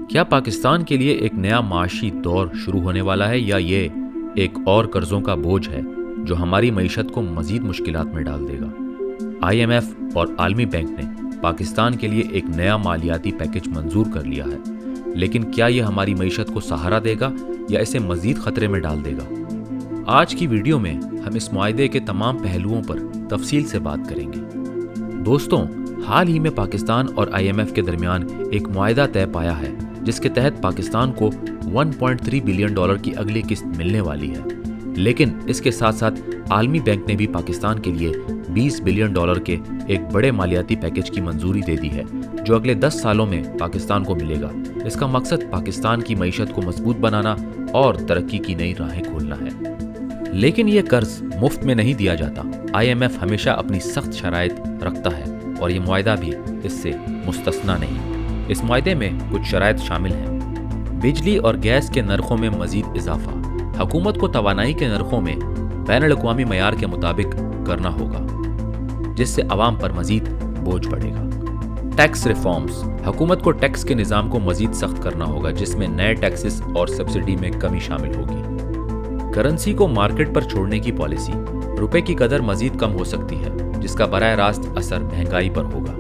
کیا پاکستان کے لیے ایک نیا معاشی دور شروع ہونے والا ہے یا یہ ایک اور قرضوں کا بوجھ ہے جو ہماری معیشت کو مزید مشکلات میں ڈال دے گا؟ IMF اور عالمی بینک نے پاکستان کے لیے ایک نیا مالیاتی پیکج منظور کر لیا ہے، لیکن کیا یہ ہماری معیشت کو سہارا دے گا یا اسے مزید خطرے میں ڈال دے گا؟ آج کی ویڈیو میں ہم اس معاہدے کے تمام پہلوؤں پر تفصیل سے بات کریں گے۔ دوستوں، حال ہی میں پاکستان اور IMF کے درمیان ایک معاہدہ طے پایا ہے جس کے تحت پاکستان کو $1.3 بلین کی اگلی قسط ملنے والی ہے، لیکن اس کے ساتھ ساتھ عالمی بینک نے بھی پاکستان کے لیے $20 بلین کے ایک بڑے مالیاتی پیکج کی منظوری دے دی ہے جو اگلے 10 سالوں میں پاکستان کو ملے گا۔ اس کا مقصد پاکستان کی معیشت کو مضبوط بنانا اور ترقی کی نئی راہیں کھولنا ہے۔ لیکن یہ قرض مفت میں نہیں دیا جاتا۔ IMF ہمیشہ اپنی سخت شرائط رکھتا ہے اور یہ معاہدہ بھی اس سے مستثنیٰ نہیں۔ اس معاہدے میں کچھ شرائط شامل ہیں۔ بجلی اور گیس کے نرخوں میں مزید اضافہ۔ حکومت کو توانائی کے نرخوں میں بین الاقوامی معیار کے مطابق کرنا ہوگا، جس سے عوام پر مزید بوجھ پڑے گا۔ Tax reforms. حکومت کو ٹیکس کے نظام کو مزید سخت کرنا ہوگا، جس میں نئے ٹیکسز اور سبسڈی میں کمی شامل ہوگی۔ کرنسی کو مارکیٹ پر چھوڑنے کی پالیسی۔ روپے کی قدر مزید کم ہو سکتی ہے، جس کا براہ راست اثر مہنگائی پر ہوگا۔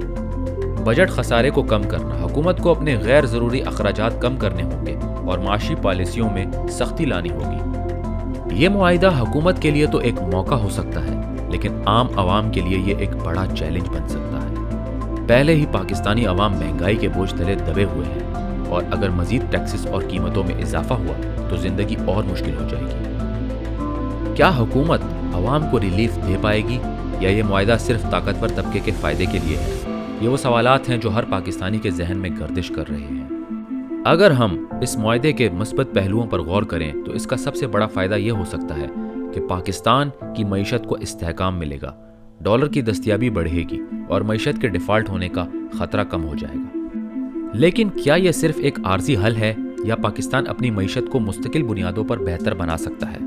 بجٹ خسارے کو کم کرنا۔ حکومت کو اپنے غیر ضروری اخراجات کم کرنے ہوں گے اور معاشی پالیسیوں میں سختی لانی ہوگی۔ یہ معاہدہ حکومت کے لیے تو ایک موقع ہو سکتا ہے، لیکن عام عوام کے لیے یہ ایک بڑا چیلنج بن سکتا ہے۔ پہلے ہی پاکستانی عوام مہنگائی کے بوجھ تلے دبے ہوئے ہیں، اور اگر مزید ٹیکسز اور قیمتوں میں اضافہ ہوا تو زندگی اور مشکل ہو جائے گی۔ کیا حکومت عوام کو ریلیف دے پائے گی یا یہ معاہدہ صرف طاقتور طبقے کے فائدے کے لیے ہے؟ یہ وہ سوالات ہیں جو ہر پاکستانی کے ذہن میں گردش کر رہے ہیں۔ اگر ہم اس معاہدے کے مثبت پہلوؤں پر غور کریں تو اس کا سب سے بڑا فائدہ یہ ہو سکتا ہے کہ پاکستان کی معیشت کو استحکام ملے گا، ڈالر کی دستیابی بڑھے گی اور معیشت کے ڈیفالٹ ہونے کا خطرہ کم ہو جائے گا۔ لیکن کیا یہ صرف ایک عارضی حل ہے یا پاکستان اپنی معیشت کو مستقل بنیادوں پر بہتر بنا سکتا ہے؟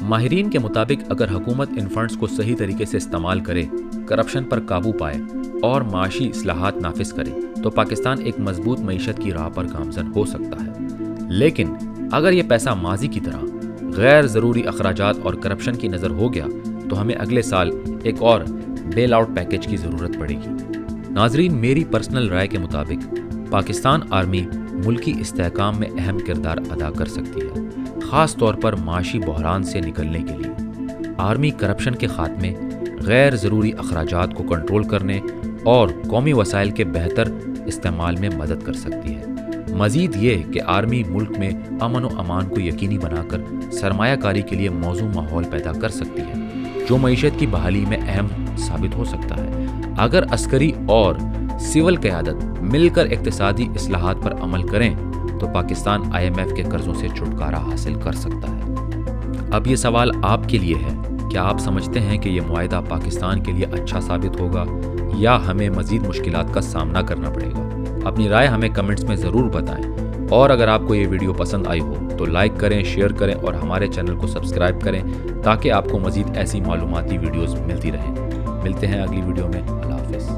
ماہرین کے مطابق اگر حکومت ان فنڈز کو صحیح طریقے سے استعمال کرے، کرپشن پر قابو پائے اور معاشی اصلاحات نافذ کرے تو پاکستان ایک مضبوط معیشت کی راہ پر گامزن ہو سکتا ہے۔ لیکن اگر یہ پیسہ ماضی کی طرح غیر ضروری اخراجات اور کرپشن کی نظر ہو گیا تو ہمیں اگلے سال ایک اور بیل آؤٹ پیکج کی ضرورت پڑے گی۔ ناظرین، میری پرسنل رائے کے مطابق پاکستان آرمی ملکی استحکام میں اہم کردار ادا کر سکتی ہے، خاص طور پر معاشی بحران سے نکلنے کے لیے۔ آرمی کرپشن کے خاتمے، غیر ضروری اخراجات کو کنٹرول کرنے اور قومی وسائل کے بہتر استعمال میں مدد کر سکتی ہے۔ مزید یہ کہ آرمی ملک میں امن و امان کو یقینی بنا کر سرمایہ کاری کے لیے موزوں ماحول پیدا کر سکتی ہے، جو معیشت کی بحالی میں اہم ثابت ہو سکتا ہے۔ اگر عسکری اور سول قیادت مل کر اقتصادی اصلاحات پر عمل کریں تو پاکستان IMF کے قرضوں سے چھٹکارا حاصل کر سکتا ہے۔ اب یہ سوال آپ کے لیے ہے، کیا آپ سمجھتے ہیں کہ یہ معاہدہ پاکستان کے لیے اچھا ثابت ہوگا یا ہمیں مزید مشکلات کا سامنا کرنا پڑے گا؟ اپنی رائے ہمیں کمنٹس میں ضرور بتائیں، اور اگر آپ کو یہ ویڈیو پسند آئی ہو تو لائک کریں، شیئر کریں اور ہمارے چینل کو سبسکرائب کریں تاکہ آپ کو مزید ایسی معلوماتی ویڈیوز ملتی رہیں۔ ملتے ہیں اگلی ویڈیو میں۔ اللہ حافظ۔